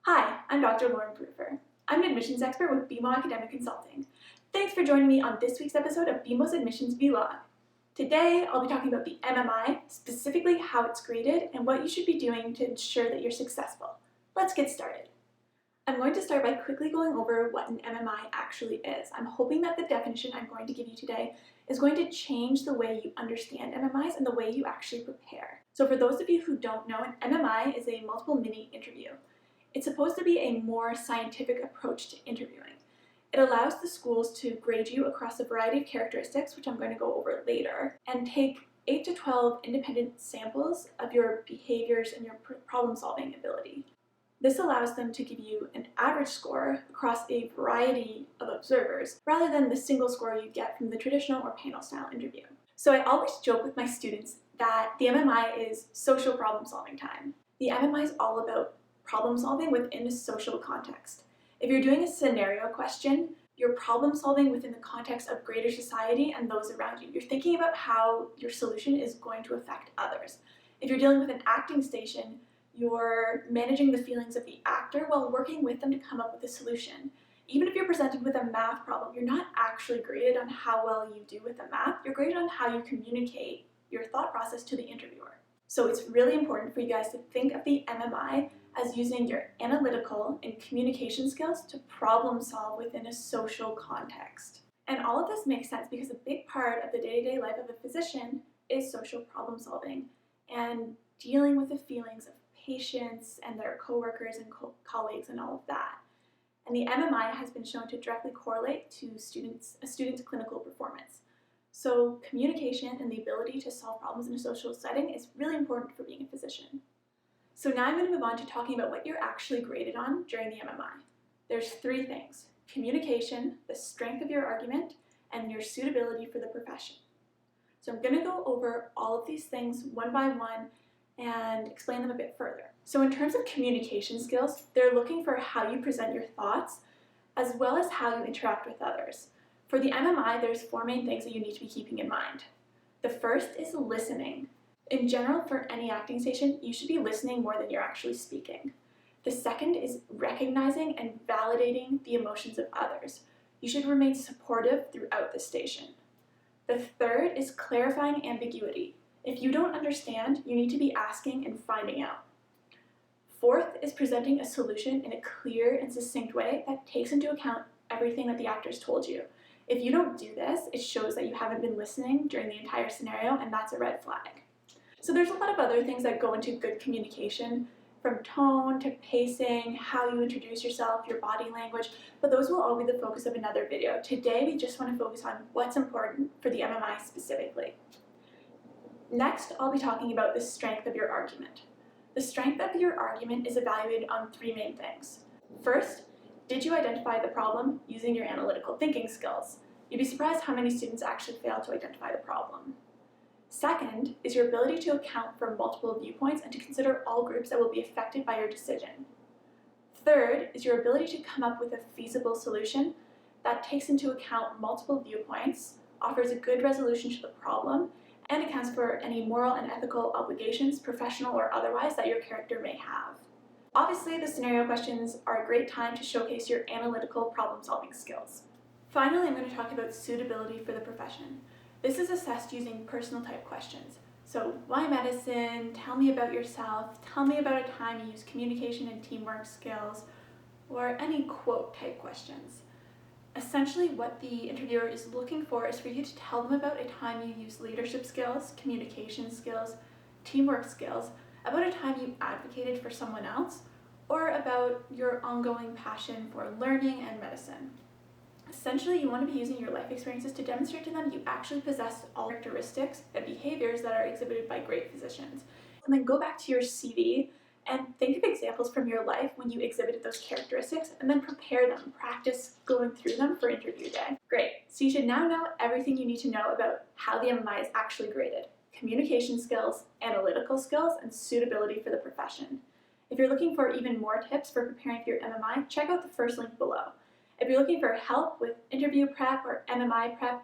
Hi, I'm Dr. Lauren Proofer. I'm an admissions expert with BMO Academic Consulting. Thanks for joining me on this week's episode of BMO's Admissions Vlog. Today, I'll be talking about the MMI, specifically how it's graded and what you should be doing to ensure that you're successful. Let's get started. I'm going to start by quickly going over what an MMI actually is. I'm hoping that the definition I'm going to give you today is going to change the way you understand MMIs and the way you actually prepare. So for those of you who don't know, an MMI is a multiple mini interview. It's supposed to be a more scientific approach to interviewing. It allows the schools to grade you across a variety of characteristics, which I'm going to go over later, and take 8 to 12 independent samples of your behaviors and your problem-solving ability. This allows them to give you an average score across a variety of observers, rather than the single score you get from the traditional or panel-style interview. So I always joke with my students that the MMI is social problem-solving time. The MMI is all about problem solving within a social context. If you're doing a scenario question, you're problem solving within the context of greater society and those around you. You're thinking about how your solution is going to affect others. If you're dealing with an acting station, you're managing the feelings of the actor while working with them to come up with a solution. Even if you're presented with a math problem, you're not actually graded on how well you do with the math, you're graded on how you communicate your thought process to the interviewer. So it's really important for you guys to think of the MMI as using your analytical and communication skills to problem solve within a social context. And all of this makes sense because a big part of the day-to-day life of a physician is social problem solving and dealing with the feelings of patients and their coworkers and colleagues and all of that. And the MMI has been shown to directly correlate to a student's clinical performance. So communication and the ability to solve problems in a social setting is really important for being a physician. So now I'm going to move on to talking about what you're actually graded on during the MMI. There's 3 things: communication, the strength of your argument, and your suitability for the profession. So I'm going to go over all of these things one by one and explain them a bit further. So in terms of communication skills, they're looking for how you present your thoughts as well as how you interact with others. For the MMI, there's 4 main things that you need to be keeping in mind. The first is listening. In general, for any acting station, you should be listening more than you're actually speaking. The second is recognizing and validating the emotions of others. You should remain supportive throughout the station. The third is clarifying ambiguity. If you don't understand, you need to be asking and finding out. Fourth is presenting a solution in a clear and succinct way that takes into account everything that the actors told you. If you don't do this, it shows that you haven't been listening during the entire scenario, and that's a red flag. So there's a lot of other things that go into good communication, from tone to pacing, how you introduce yourself, your body language, but those will all be the focus of another video. Today, we just want to focus on what's important for the MMI specifically. Next, I'll be talking about the strength of your argument. The strength of your argument is evaluated on 3 main things. First, did you identify the problem using your analytical thinking skills? You'd be surprised how many students actually fail to identify the problem. Second is your ability to account for multiple viewpoints and to consider all groups that will be affected by your decision. Third is your ability to come up with a feasible solution that takes into account multiple viewpoints, offers a good resolution to the problem, and accounts for any moral and ethical obligations, professional or otherwise, that your character may have. Obviously, the scenario questions are a great time to showcase your analytical problem-solving skills. Finally, I'm going to talk about suitability for the profession. This is assessed using personal type questions. So, why medicine? Tell me about yourself. Tell me about a time you used communication and teamwork skills, or any quote type questions. Essentially, what the interviewer is looking for is for you to tell them about a time you used leadership skills, communication skills, teamwork skills, about a time you advocated for someone else, or about your ongoing passion for learning and medicine. Essentially, you want to be using your life experiences to demonstrate to them you actually possess all characteristics and behaviors that are exhibited by great physicians. And then go back to your CV and think of examples from your life when you exhibited those characteristics, and then prepare them, practice going through them for interview day. Great, so you should now know everything you need to know about how the MMI is actually graded: communication skills, analytical skills, and suitability for the profession. If you're looking for even more tips for preparing for your MMI, check out the first link below. If you're looking for help with interview prep or MMI prep,